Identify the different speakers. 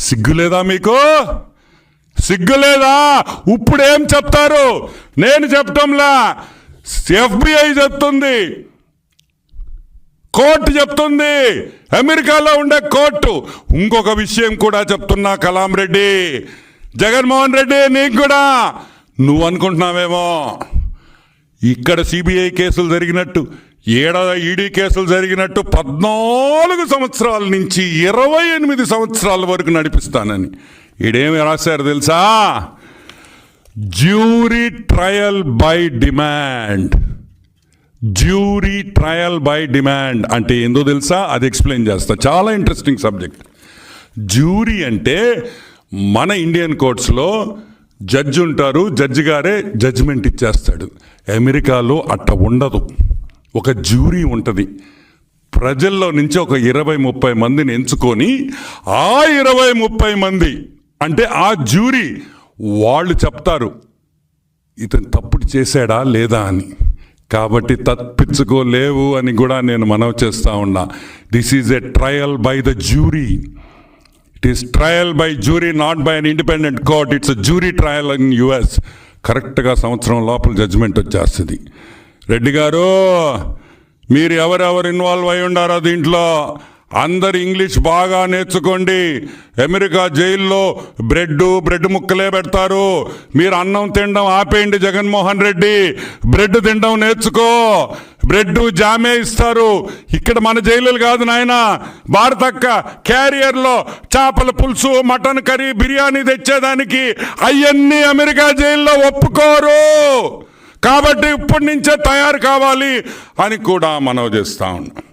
Speaker 1: సిగ్గులేదా మీకు? సిగ్గులేదా? ఇప్పుడేం చెప్తారు? నేను చెప్పటంలా, FBI చెప్తుంది, కోర్టు చెప్తుంది, అమెరికాలో ఉండే కోర్టు. ఇంకొక విషయం కూడా చెప్తున్నా కలాం రెడ్డి, జగన్మోహన్ రెడ్డి, నీకు కూడా. నువ్వు అనుకుంటున్నావేమో ఇక్కడ సిబిఐ కేసులు జరిగినట్టు, ఈడీ కేసులు జరిగినట్టు 14 సంవత్సరాల నుంచి 28 సంవత్సరాల వరకు నడిపిస్తానని. ఈడేమి రాశారు తెలుసా? Jury trial by demand. Jury trial by demand అంటే ఏందో తెలుసా? అది ఎక్స్ప్లెయిన్ చేస్తా. చాలా ఇంట్రెస్టింగ్ సబ్జెక్ట్. జ్యూరీ అంటే మన ఇండియన్ కోర్ట్స్లో జడ్జి ఉంటారు, జడ్జి గారే జడ్జిమెంట్ ఇచ్చేస్తాడు. అమెరికాలో అట్ట ఉండదు. ఒక జ్యూరీ ఉంటుంది. ప్రజల్లో నుంచి ఒక 20-30 మందిని ఎంచుకొని, ఆ 20-30 మంది అంటే ఆ జ్యూరీ వాళ్ళు చెప్తారు ఇతను తప్పుడు చేశాడా లేదా అని. కాబట్టి తప్పించుకోలేవు అని కూడా నేను మనవి చేస్తా ఉన్నా. This is a trial by the jury. It is trial by jury, not by an independent court. It's a jury trial in US. కరెక్ట్గా సంవత్సరం లోపల జడ్జిమెంట్ వచ్చేస్తుంది. రెడ్డి గారు, మీరు ఎవరెవరు ఇన్వాల్వ్ అయి ఉండారో దీంట్లో అందరు ఇంగ్లీష్ బాగా నేర్చుకోండి. అమెరికా జైల్లో బ్రెడ్ ముక్కలే పెడతారు. మీరు అన్నం తినడం ఆపేయండి జగన్మోహన్ రెడ్డి. బ్రెడ్ తినడం నేర్చుకో. బ్రెడ్ జామే ఇస్తారు. ఇక్కడ మన జైలులు కాదు నాయన. భారతక్క క్యారియర్లో చేపల పులుసు, మటన్ కర్రీ, బిర్యానీ తెచ్చేదానికి అవన్నీ అమెరికా జైల్లో ఒప్పుకోరు. కాబట్టి ఇప్పటి నుంచే తయారు కావాలి అని కూడా మనవి చేస్తా ఉన్నాం.